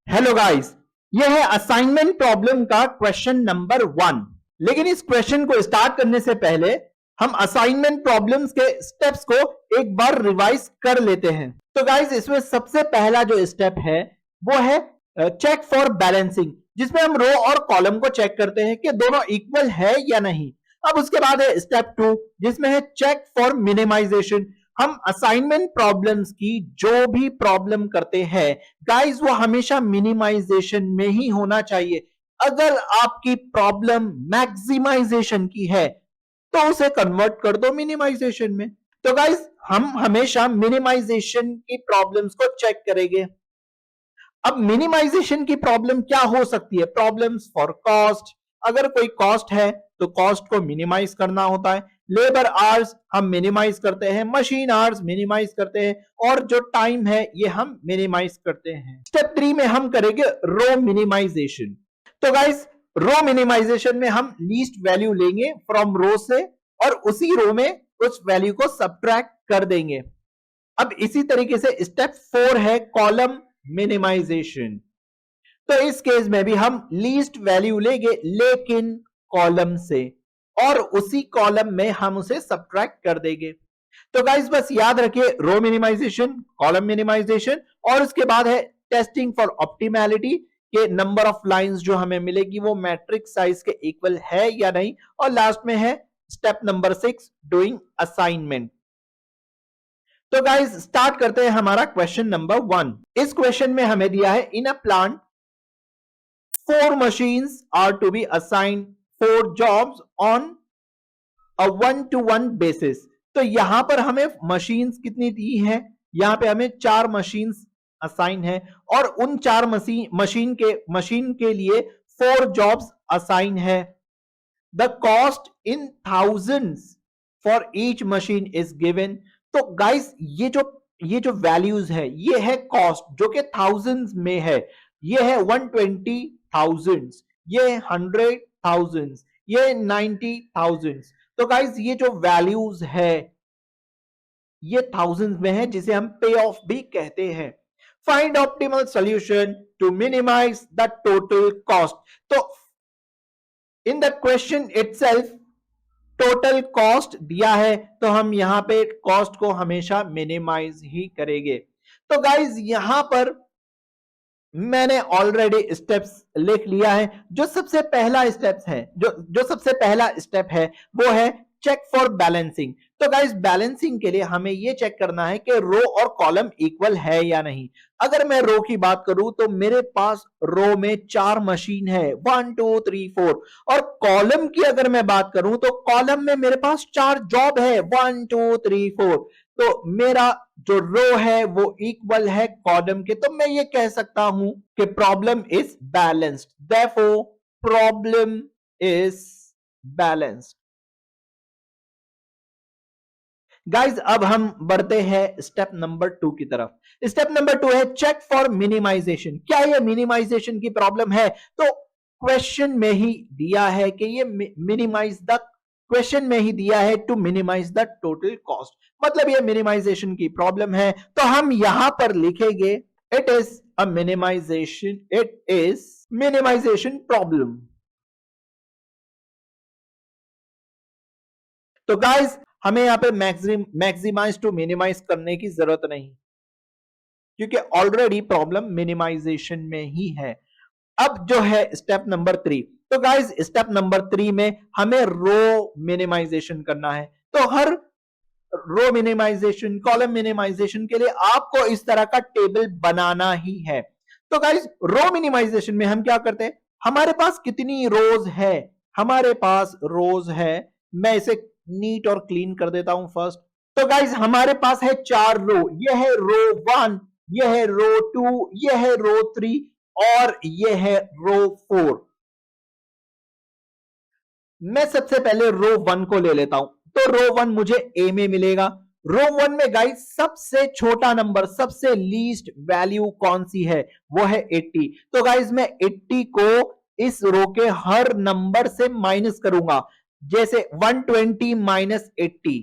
Hello guys, ये है assignment problem का क्वेश्चन नंबर 1। लेकिन इस क्वेश्चन को स्टार्ट करने से पहले हम असाइनमेंट प्रॉब्लम्स के स्टेप्स को एक बार रिवाइज कर लेते हैं। तो गाइस, इसमें सबसे पहला जो स्टेप है वो है चेक फॉर बैलेंसिंग, जिसमें हम रो और कॉलम को चेक करते हैं कि दोनों इक्वल है या नहीं। अब उसके बाद है स्टेप 2, जिसमें है चेक फॉर मिनिमाइजेशन। हम असाइनमेंट प्रॉब्लम्स की जो भी प्रॉब्लम करते हैं गाइस, वो हमेशा मिनिमाइजेशन में ही होना चाहिए। अगर आपकी प्रॉब्लम मैक्सिमाइजेशन की है तो उसे कन्वर्ट कर दो मिनिमाइजेशन में। तो गाइस, हम हमेशा मिनिमाइजेशन की प्रॉब्लम्स को चेक करेंगे। अब मिनिमाइजेशन की प्रॉब्लम क्या हो सकती है? Problems for cost. अगर कोई कॉस्ट है तो कॉस्ट को मिनिमाइज करना होता है। लेबर आवर्स हम मिनिमाइज करते हैं, मशीन आवर्स मिनिमाइज करते हैं, और जो टाइम है ये हम मिनिमाइज करते हैं। स्टेप 3 में हम करेंगे रो मिनिमाइजेशन। तो गाइस, रो मिनिमाइजेशन में हम लीस्ट वैल्यू लेंगे फ्रॉम रो से और उसी रो में उस वैल्यू को सब्ट्रैक्ट कर देंगे। अब इसी तरीके से स्टेप 4 है कॉलम मिनिमाइजेशन। तो इस केस में भी हम लीस्ट वैल्यू लेंगे लेकिन कॉलम से, और उसी कॉलम में हम उसे सब्ट्रैक्ट कर देंगे। तो गाइस, बस याद रखिए रो मिनिमाइजेशन, कॉलम मिनिमाइजेशन, और उसके बाद है टेस्टिंग फॉर ऑप्टिमैलिटी के नंबर ऑफ लाइंस जो हमें मिलेगी वो मैट्रिक्स साइज के इक्वल है या नहीं। और लास्ट में है स्टेप नंबर 6, डूइंग असाइनमेंट। तो गाइस, स्टार्ट करते हैं हमारा क्वेश्चन नंबर 1। इस क्वेश्चन में हमें दिया है इन a plant 4 machines are to be assigned 4 jobs on a 1-to-1 basis। तो यहां पर हमें मशीन्स कितनी दी है? यहां पे हमें 4 मशीन्स असाइन है और उन 4 मशीन के लिए 4 जॉब्स असाइन है। The cost in thousands for each machine is given. तो गाइस, ये जो वैल्यूज है ये है कॉस्ट जो कि थाउजेंड्स में है। ये है 120,000, ये 100,000, ये 90,000। तो गाइस, ये जो वैल्यूज है ये थाउजेंड्स में है, जिसे हम पे ऑफ भी कहते हैं। Find optimal solution to minimise the total cost. तो in the question itself total cost दिया है, तो हम यहां पे कॉस्ट को हमेशा मिनिमाइज ही करेंगे। तो गाइज, यहां पर मैंने ऑलरेडी स्टेप्स लिख लिया है। जो सबसे पहला स्टेप्स है जो सबसे पहला स्टेप है वो है चेक फॉर बैलेंसिंग। तो गाइस, बैलेंसिंग के लिए हमें यह चेक करना है कि रो और कॉलम इक्वल है या नहीं। अगर मैं रो की बात करूं तो मेरे पास रो में 4 मशीन है, 1 2 3 4। और कॉलम की अगर मैं बात करूं तो कॉलम में मेरे पास 4 जॉब है, 1 2 3 4। तो मेरा जो रो है वो इक्वल है कॉलम के। तो मैं ये कह सकता हूं कि problem is balanced, therefore problem is balanced. Guys, अब हम बढ़ते हैं स्टेप नंबर 2 की तरफ। स्टेप नंबर 2 है चेक फॉर मिनिमाइजेशन। क्या ये मिनिमाइजेशन की प्रॉब्लम है? तो क्वेश्चन में ही दिया है कि ये मिनिमाइज द क्वेश्चन में ही दिया है to minimise the total cost, मतलब ये मिनिमाइजेशन की प्रॉब्लम है। तो हम यहां पर लिखेंगे it is a minimization, it is minimization problem. तो गाइज, हमें यहां पे मैक्सिमाइज टू मिनिमाइज करने की जरूरत नहीं, क्योंकि ऑलरेडी प्रॉब्लम मिनिमाइजेशन में ही है। अब जो है स्टेप नंबर 3। तो गाइज, स्टेप नंबर 3 में हमें रो मिनिमाइजेशन करना है। तो हर रो मिनिमाइजेशन, कॉलम मिनिमाइजेशन के लिए आपको इस तरह का टेबल बनाना ही है। तो गाइज, रो मिनिमाइजेशन में हम क्या करते हैं? हमारे पास कितनी रोज है? हमारे पास रोज है, मैं इसे नीट और क्लीन कर देता हूं फर्स्ट। तो गाइज, हमारे पास है 4 रो। यह है रो 1, यह है रो 2, यह है रो 3 और यह है रो 4। मैं सबसे पहले रो 1 को ले लेता हूं। तो रो 1 मुझे ए में मिलेगा। रो 1 में गाइस सबसे छोटा नंबर, सबसे लीस्ट वैल्यू कौन सी है? वो है 80। तो गाइस, मैं 80 को इस रो के हर नंबर से माइनस करूंगा। जैसे 120 माइनस 80,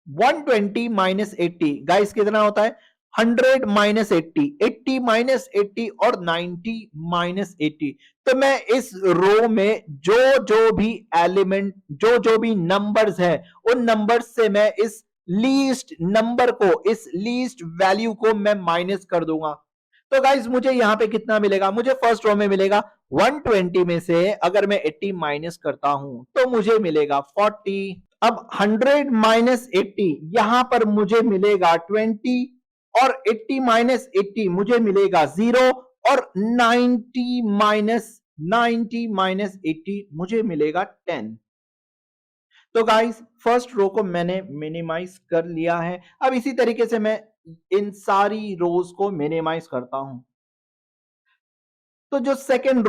120 माइनस 80 गाइस कितना होता है? 100 माइनस 80, 80 माइनस 80 और 90 माइनस 80। तो मैं इस रो में जो जो भी एलिमेंट, जो जो भी नंबर्स है, उन नंबर्स से मैं इस लीस्ट नंबर को, इस लीस्ट वैल्यू को मैं माइनस कर दूंगा। तो गाइज मुझे यहां पे कितना मिलेगा? मुझे फर्स्ट रो में मिलेगा 120 में से अगर मैं 80 माइनस करता हूं तो मुझे मिलेगा 40। अब 100 माइनस 80, यहां पर मुझे मिलेगा 20 और 80 माइनस 80 मुझे मिलेगा 0 और 90 माइनस 80 मुझे मिलेगा 10। तो गाइस फर्स्ट रो को मैंने मिनिमाइज कर लिया है। अब इसी तरीके से मैं इन सारी रोज को मिनिमाइज करता हूं। तो जो सेकेंड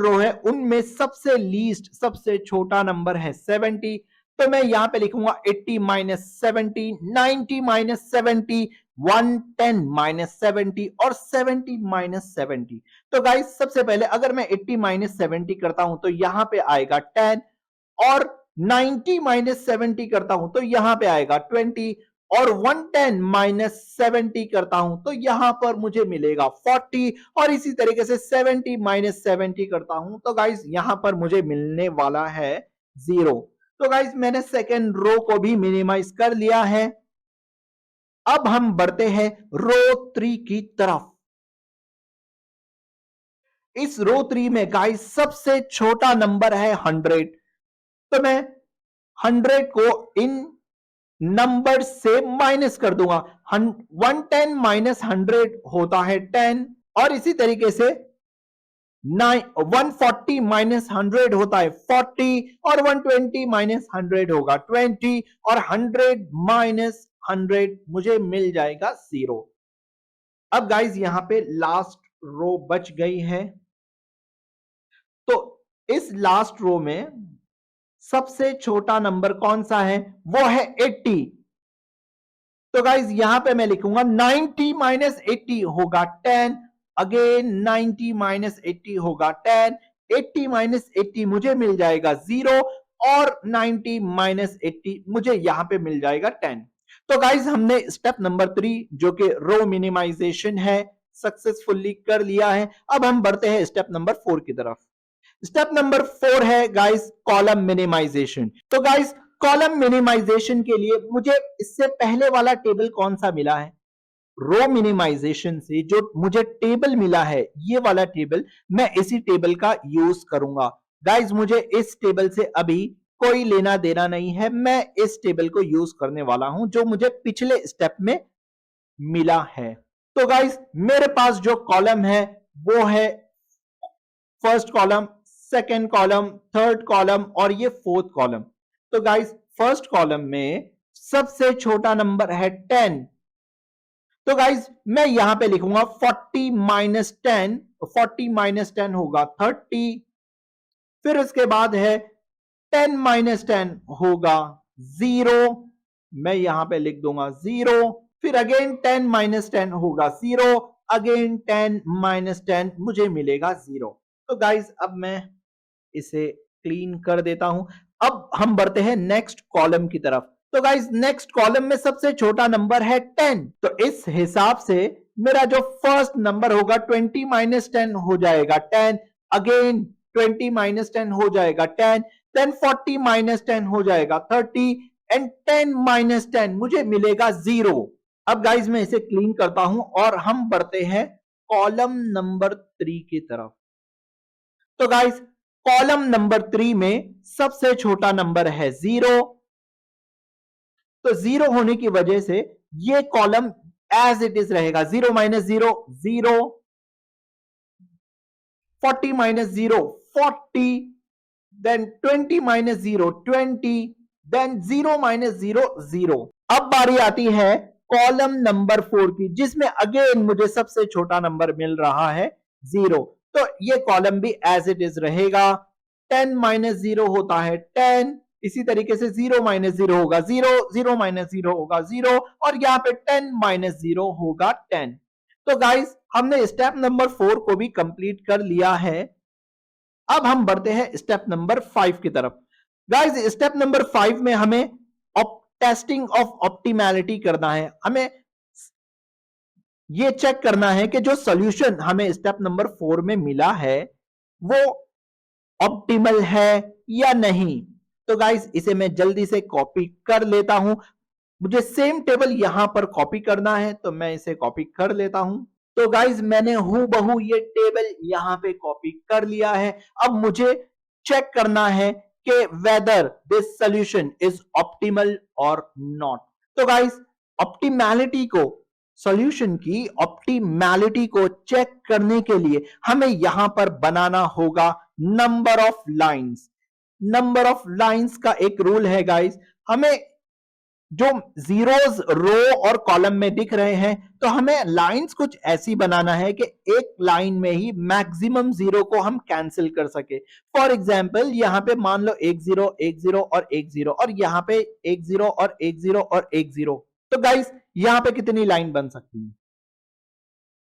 रो है उनमें सबसे लीस्ट, सबसे छोटा नंबर है 70। तो मैं यहां पे लिखूंगा 80 माइनस 70, 90 माइनस 70, 110 माइनस 70 और 70 माइनस 70। तो गाइस सबसे पहले अगर मैं 80 माइनस 70 करता हूं तो यहां पे आएगा 10 और 90 माइनस 70 करता हूं तो यहां पे आएगा 20 और 110 माइनस 70 करता हूं तो यहां पर मुझे मिलेगा 40 और इसी तरीके से 70 माइनस 70 करता हूं तो गाइस यहां पर मुझे मिलने वाला है 0। तो गाइस मैंने सेकेंड रो को भी मिनिमाइज कर लिया है। अब हम बढ़ते हैं रो 3 की तरफ। इस रो 3 में गाइस सबसे छोटा नंबर है 100। तो मैं 100 को इन नंबर से माइनस कर दूंगा। 110 माइनस 100 होता है 10 और इसी तरीके से 140 माइनस 100 होता है 40 और 120 माइनस 100 होगा 20 और 100 माइनस 100 मुझे मिल जाएगा 0। अब गाइज यहां पे लास्ट रो बच गई है। तो इस लास्ट रो में सबसे छोटा नंबर कौन सा है? वो है 80। तो गाइज यहां पे मैं लिखूंगा 90 माइनस 80 होगा 10, अगेन 90 माइनस 80 होगा 10, 80 माइनस 80 मुझे मिल जाएगा 0 और 90 माइनस 80 मुझे यहां पे मिल जाएगा 10। तो गाइज हमने स्टेप नंबर 3 जो कि रो मिनिमाइजेशन है सक्सेसफुली कर लिया है। अब हम बढ़ते हैं स्टेप नंबर 4 की तरफ। स्टेप नंबर 4 है गाइस कॉलम मिनिमाइजेशन। तो गाइस कॉलम मिनिमाइजेशन के लिए मुझे इससे पहले वाला टेबल कौन सा मिला है? रो मिनिमाइजेशन से जो मुझे टेबल मिला है, ये वाला टेबल, मैं इसी टेबल का यूज करूंगा। गाइस मुझे इस टेबल से अभी कोई लेना देना नहीं है, मैं इस टेबल को यूज करने वाला हूं जो मुझे पिछले स्टेप में मिला है। तो गाइस मेरे पास जो कॉलम है वो है first column, second column, third column और ये फोर्थ कॉलम। तो गाइस फर्स्ट कॉलम में सबसे छोटा नंबर है 10। तो गाइस मैं यहां पे लिखूंगा 40 माइनस 10, 40 माइनस 10 होगा 30। फिर उसके बाद है 10 माइनस 10 होगा 0, मैं यहां पे लिख दूंगा 0। फिर अगेन 10 माइनस 10 होगा 0, अगेन 10 माइनस 10 मुझे मिलेगा 0। तो गाइज अब मैं इसे क्लीन कर देता हूं। अब हम बढ़ते हैं नेक्स्ट कॉलम की तरफ। तो गाइज नेक्स्ट कॉलम में सबसे छोटा नंबर है 10। तो इस हिसाब से मेरा जो फर्स्ट नंबर होगा 20 माइनस 10 हो जाएगा 10, अगेन 20 माइनस 10 हो जाएगा 10, देन 40 माइनस 10 हो जाएगा 30 एंड 10 माइनस 10 मुझे मिलेगा 0। अब गाइज मैं इसे क्लीन करता हूं और हम बढ़ते हैं कॉलम नंबर 3 की तरफ। तो गाइस कॉलम नंबर 3 में सबसे छोटा नंबर है 0। तो 0 होने की वजह से ये कॉलम एज इट इज रहेगा। 0 minus 0 0, 40 minus 0 40, then 20 minus 0 20, then 0 minus 0 0। अब बारी आती है कॉलम नंबर 4 की जिसमें अगेन मुझे सबसे छोटा नंबर मिल रहा है 0। तो ये कॉलम भी एज इट इज रहेगा। 10 माइनस 0 होता है 10, इसी तरीके से 0 माइनस 0 होगा 0, 0 माइनस 0 होगा 0 और यहां पे 10 माइनस 0 होगा 10। तो गाइस हमने स्टेप नंबर 4 को भी कंप्लीट कर लिया है। अब हम बढ़ते हैं स्टेप नंबर 5 की तरफ। गाइस स्टेप नंबर 5 में हमें टेस्टिंग ऑफ ऑप्टिमैलिटी करना है। हमें ये चेक करना है कि जो सॉल्यूशन हमें स्टेप नंबर 4 में मिला है वो ऑप्टिमल है या नहीं। तो गाइस इसे मैं जल्दी से कॉपी कर लेता हूं। मुझे सेम टेबल यहां पर कॉपी करना है तो मैं इसे कॉपी कर लेता हूं। तो गाइस मैंने हूबहू ये टेबल यहां पे कॉपी कर लिया है। अब मुझे चेक करना है कि whether this solution is optimal और नॉट। तो गाइस ऑप्टिमैलिटी को सॉल्यूशन की ऑप्टिमैलिटी को चेक करने के लिए हमें यहां पर बनाना होगा number of lines. Number of lines का एक रूल है गाइस, हमें जो जीरोस रो और कॉलम में दिख रहे हैं तो हमें लाइंस कुछ ऐसी बनाना है कि एक लाइन में ही मैक्सिमम जीरो को हम कैंसिल कर सके। फॉर एग्जांपल यहां पे मान लो 1 0 और 1 0 और यहां पे 1 0 और 1 0 और 1 0। तो गाइस यहां पे कितनी लाइन बन सकती है,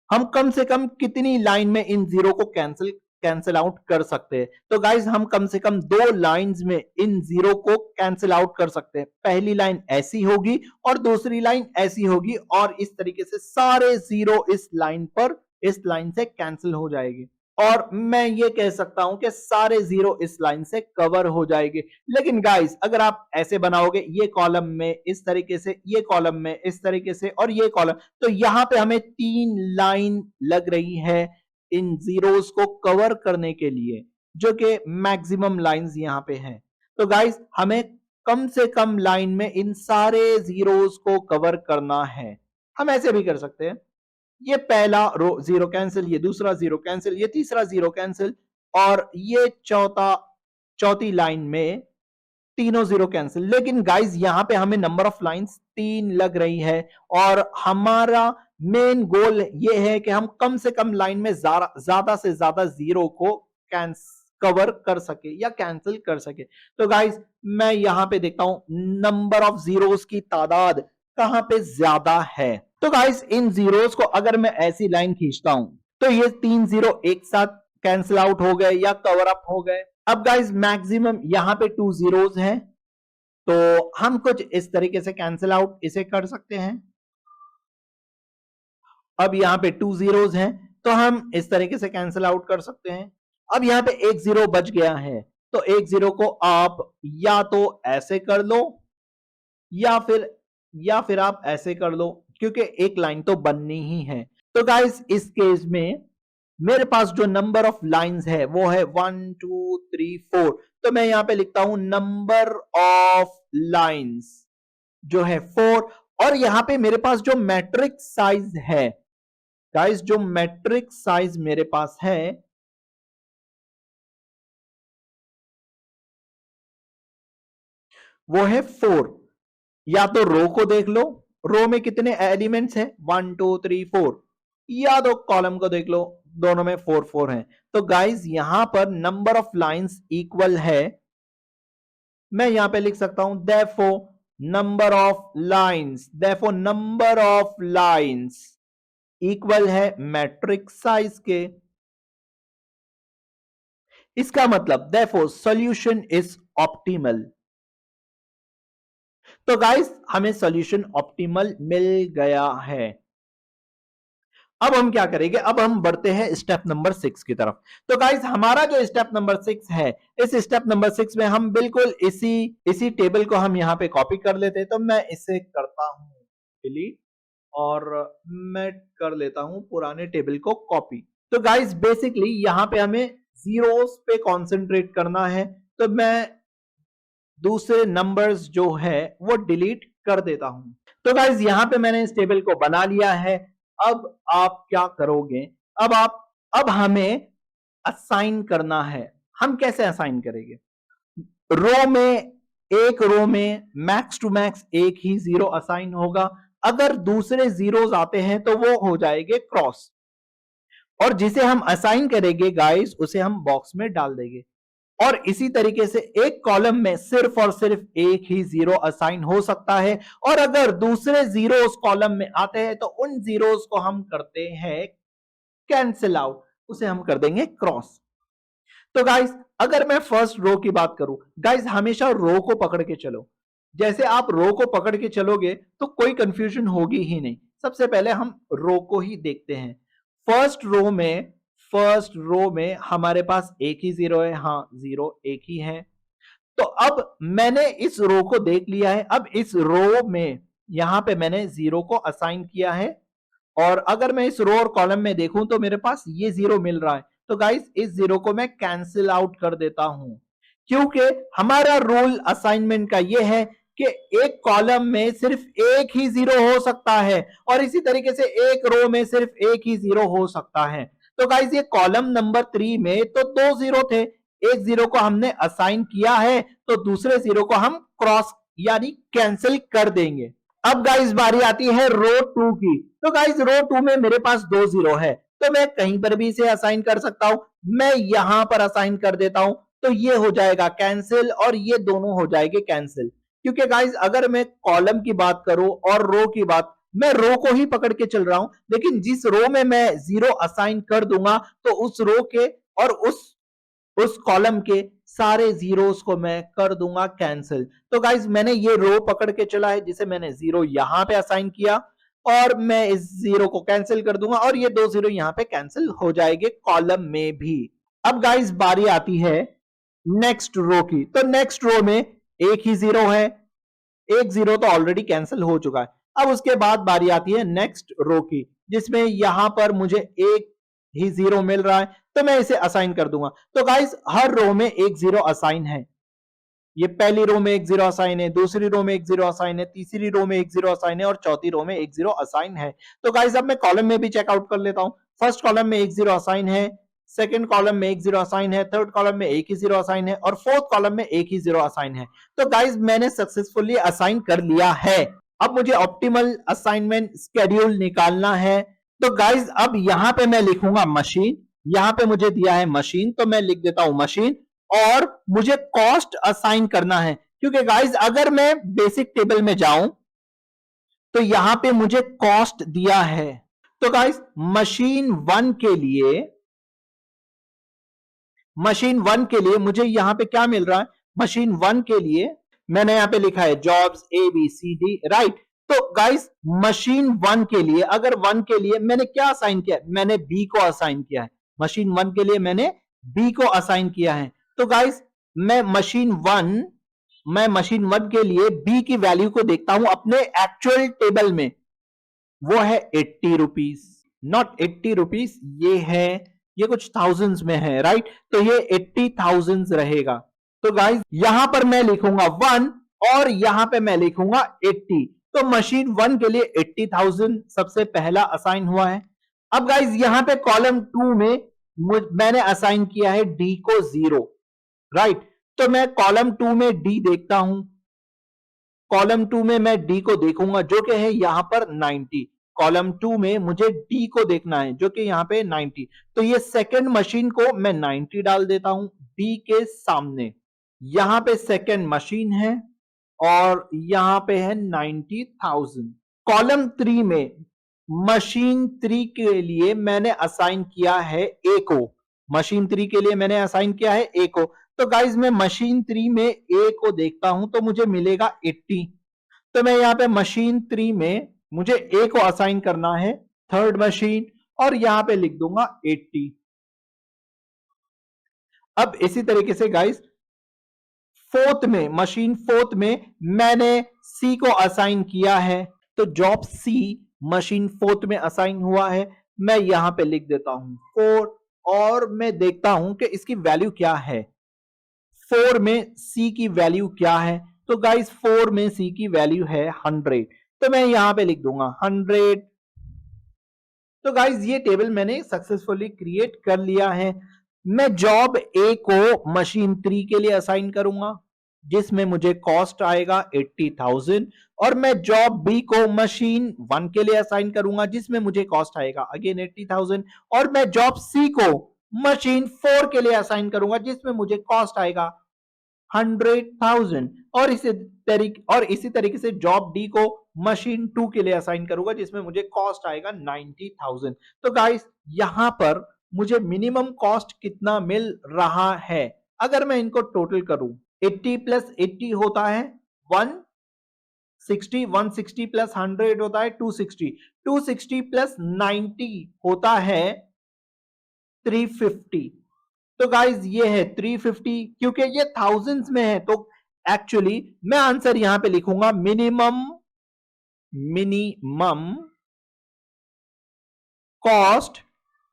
हम कम से कम कितनी लाइन में इन जीरो को कैंसिल कैंसिल आउट कर सकते हैं। तो गाइस हम कम से कम 2 लाइंस में इन जीरो को कैंसिल आउट कर सकते हैं। पहली लाइन ऐसी होगी और दूसरी लाइन ऐसी होगी और इस तरीके से सारे जीरो इस लाइन से कैंसिल हो जाएंगे और मैं ये कह सकता हूं कि सारे जीरो इस लाइन से कवर हो जाएंगे। लेकिन गाइस अगर आप ऐसे बनाओगे ये कॉलम में इस तरीके से, ये कॉलम में इस तरीके से और ये कॉलम, तो यहां पे हमें 3 लाइन लग रही है इन जीरोस को कवर करने के लिए, जो कि मैक्सिमम लाइंस यहां पे हैं। तो गाइस हमें कम से कम लाइन में इन सारे जीरोस को कवर करना है। हम ऐसे भी कर सकते हैं, ये पहला रो जीरो कैंसिल, ये दूसरा जीरो कैंसिल, ये तीसरा जीरो कैंसिल और ये चौथी लाइन में तीनों जीरो कैंसिल। लेकिन गाइस यहां पे हमें नंबर ऑफ लाइंस 3 लग रही है और हमारा मेन गोल ये है कि हम कम से कम लाइन में ज्यादा से ज्यादा जीरो को कवर कर सके या कैंसिल कर सके। तो गाइस मैं यहां पे देखता हूं नंबर ऑफ जीरोस की तादाद कहां पे ज्यादा है। तो गाइस इन जीरोस को अगर मैं ऐसी लाइन खींचता हूं तो ये 3 जीरो एक साथ कैंसिल आउट हो गए या कवर अप हो गए। अब गाइस मैक्सिमम यहां पे 2 जीरोस हैं तो हम कुछ इस तरीके से कैंसिल आउट इसे कर सकते हैं। अब यहां पे 2 जीरोस हैं तो हम इस तरीके से कैंसिल आउट कर सकते हैं। अब यहां पे एक जीरो बच गया है तो एक जीरो को आप या तो ऐसे कर लो या फिर आप ऐसे कर लो क्योंकि एक लाइन तो बननी ही है। तो गाइस इस केस में मेरे पास जो नंबर ऑफ लाइंस है वो है 1 2 3 4। तो मैं यहां पे लिखता हूं नंबर ऑफ लाइंस जो है 4 और यहां पे मेरे पास जो मैट्रिक्स साइज है गाइस, जो मैट्रिक्स साइज मेरे पास है वो है 4। या तो रो को देख लो, रो में कितने एलिमेंट्स हैं 1 2 3 4, या तो कॉलम को देख लो, दोनों में 4 4 हैं। तो गाइस यहां पर नंबर ऑफ लाइंस इक्वल है, मैं यहां पे लिख सकता हूं therefore number of lines equal है मैट्रिक्स साइज के। इसका मतलब देयरफॉर सॉल्यूशन इज ऑप्टिमल। तो गाइस हमें सॉल्यूशन ऑप्टिमल मिल गया है। अब हम क्या करेंगे, अब हम बढ़ते हैं स्टेप नंबर 6 की तरफ। तो गाइस हमारा जो स्टेप नंबर 6 है, इस स्टेप नंबर 6 में हम बिल्कुल इसी टेबल को हम यहां पे कॉपी कर लेते हैं। तो मैं इसे करता हूं डिलीट और मैं कर लेता हूं पुराने टेबल को कॉपी। तो गाइस बेसिकली यहां पे हमें जीरोस पे कंसंट्रेट करना है तो मैं दूसरे नंबर्स जो है वो डिलीट कर देता हूं। तो गाइज यहां पे मैंने इस टेबल को बना लिया है। अब आप क्या करोगे, अब हमें असाइन करना है। हम कैसे असाइन करेंगे, एक रो में मैक्स टू मैक्स एक ही जीरो असाइन होगा। अगर दूसरे जीरोस आते हैं तो वो हो जाएंगे क्रॉस और जिसे हम असाइन करेंगे गाइस उसे हम बॉक्स में डाल देंगे। और इसी तरीके से एक कॉलम में सिर्फ और सिर्फ एक ही जीरो असाइन हो सकता है और अगर दूसरे जीरो उस कॉलम में आते हैं तो उन जीरोस को हम करते हैं कैंसिल आउट, उसे हम कर देंगे क्रॉस। तो गाइस अगर मैं फर्स्ट रो की बात करूं, गाइस हमेशा रो को पकड़ के चलो। जैसे आप रो को पकड़ के चलोगे तो कोई कंफ्यूजन होगी ही नहीं। सबसे पहले हम रो को ही देखते हैं। फर्स्ट रो में हमारे पास एक ही जीरो है, हाँ जीरो एक ही है। तो अब मैंने इस रो को देख लिया है। अब इस रो में यहां पे मैंने जीरो को असाइन किया है, और अगर मैं इस रो और कॉलम में देखूं तो मेरे पास ये जीरो मिल रहा है। तो गाइस इस जीरो को मैं कैंसिल आउट कर देता हूं, क्योंकि हमारा रूल असाइनमेंट का ये है कि एक कॉलम में सिर्फ एक ही जीरो हो सकता है, और इसी तरीके से एक रो में सिर्फ एक ही जीरो हो सकता है। तो गाइस ये कॉलम नंबर 3 में तो दो जीरो थे, एक जीरो को हमने असाइन किया है, तो दूसरे जीरो को हम क्रॉस यानी कैंसिल कर देंगे। अब गाइस बारी आती है रो 2 की। तो गाइस रो 2 में मेरे पास दो जीरो है, तो मैं कहीं पर भी इसे असाइन कर सकता हूं। मैं यहां पर असाइन कर देता हूं, तो ये हो जाएगा कैंसिल और ये दोनों हो जाएंगे कैंसिल। क्योंकि गाइस अगर मैं कॉलम की बात करूं और रो की बात, मैं रो को ही पकड़ के चल रहा हूं, लेकिन जिस रो में मैं जीरो असाइन कर दूंगा तो उस रो के और उस कॉलम के सारे जीरोस को मैं कर दूंगा कैंसिल। तो गाइज मैंने ये रो पकड़ के चला है जिसे मैंने जीरो यहां पे असाइन किया, और मैं इस जीरो को कैंसिल कर दूंगा और ये दो जीरो यहां पे कैंसिल हो जाएंगे कॉलम में भी। अब गाइज बारी आती है नेक्स्ट रो की। तो नेक्स्ट रो में एक ही जीरो है, एक जीरो तो ऑलरेडी कैंसिल हो चुका है। अब उसके बाद बारी आती है नेक्स्ट रो की, जिसमें यहां पर मुझे एक ही जीरो मिल रहा है, तो मैं इसे असाइन कर दूंगा। तो गाइस हर रो में एक जीरो असाइन है। ये पहली रो में एक जीरो असाइन है, दूसरी रो में एक जीरो असाइन है, तीसरी रो में एक जीरो असाइन है और चौथी रो में एक जीरो असाइन है। तो गाइस अब मैं कॉलम में भी चेकआउट कर लेता हूं। फर्स्ट कॉलम में एक जीरो असाइन है, सेकंड कॉलम में एक जीरो असाइन है, थर्ड कॉलम में एक ही जीरो असाइन है और फोर्थ कॉलम में एक ही जीरो असाइन है। तो गाइस मैंने सक्सेसफुली असाइन कर लिया है। अब मुझे ऑप्टिमल असाइनमेंट स्केड्यूल निकालना है। तो गाइस अब यहां पे मैं लिखूंगा मशीन, यहां पे मुझे दिया है मशीन, तो मैं लिख देता हूं मशीन, और मुझे कॉस्ट असाइन करना है। क्योंकि गाइस अगर मैं बेसिक टेबल में जाऊं तो यहां पे मुझे कॉस्ट दिया है। तो गाइस मशीन 1 के लिए मुझे यहां पे क्या मिल रहा है? मशीन 1 के लिए मैंने यहां पे लिखा है जॉब्स ABCD, राइट। तो गाइस मशीन 1 के लिए, अगर 1 के लिए मैंने क्या असाइन किया? मैंने बी को असाइन किया है। मशीन 1 के लिए मैंने बी को असाइन किया है। तो गाइस मैं मशीन 1 के लिए बी की वैल्यू को देखता हूं अपने एक्चुअल टेबल में, वो है 80 रुपीज, नॉट 80 रुपीज, ये कुछ थाउजेंड्स में है, राइट। तो ये 80,000 रहेगा। तो गाइज यहां पर मैं लिखूंगा 1 और यहां पे मैं लिखूंगा 80। तो मशीन 1 के लिए 80,000 सबसे पहला असाइन हुआ है। अब गाइज यहां पे कॉलम 2 में मैंने असाइन किया है डी को 0, राइट। तो मैं कॉलम 2 में डी देखता हूं, कॉलम 2 में मैं डी को देखूंगा जो कि है यहां पर 90। कॉलम 2 में मुझे डी को देखना है जो कि यहां पे 90। तो ये सेकंड मशीन को मैं 90 डाल देता हूं डी के सामने। यहां पे सेकंड मशीन है और यहां पे है 90,000। कॉलम 3 में मशीन 3 के लिए मैंने असाइन किया है ए को, मशीन 3 के लिए मैंने असाइन किया है ए को। तो गाइज मैं मशीन 3 में ए को देखता हूं तो मुझे मिलेगा 80। तो मैं यहां पे मशीन 3 में मुझे ए को असाइन करना है, थर्ड मशीन, और यहां पे लिख दूंगा 80। अब इसी तरीके से गाइज मशीन 4 में मैंने सी को असाइन किया है, तो जॉब सी मशीन 4 में असाइन हुआ है। मैं यहां पे लिख देता हूं 4 और मैं देखता हूं कि इसकी वैल्यू क्या है। 4 में सी की वैल्यू क्या है? तो गाइस 4 में सी की वैल्यू है 100, तो मैं यहां पे लिख दूंगा 100। तो गाइस ये टेबल मैंने सक्सेसफुली क्रिएट कर लिया है। मैं जॉब ए को मशीन 3 के लिए असाइन करूंगा जिसमें मुझे कॉस्ट आएगा 80,000, और मैं जॉब बी को मशीन 1 के लिए असाइन करूंगा जिसमें मुझे कॉस्ट आएगा अगेन 80,000, और मैं जॉब सी को मशीन 4 के लिए असाइन करूंगा जिसमें मुझे कॉस्ट आएगा 100,000, और इसी तरीके से जॉब डी को मशीन 2 के लिए असाइन करूंगा जिसमें मुझे कॉस्ट आएगा 90,000। तो गाइस यहां पर मुझे मिनिमम कॉस्ट कितना मिल रहा है? अगर मैं इनको टोटल करूं, 80 + 80 होता है 60, 160 प्लस 100 होता है 260, 260 प्लस 90 होता है 350। तो गाइज ये है 350, क्योंकि ये थाउजेंड्स में है तो एक्चुअली मैं आंसर यहां पे लिखूंगा मिनिमम कॉस्ट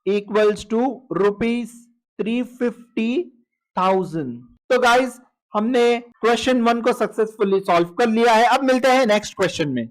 इक्वल्स टू ₹350,000। तो गाइज हमने क्वेश्चन 1 को सक्सेसफुली सॉल्व कर लिया है। अब मिलते हैं नेक्स्ट क्वेश्चन में।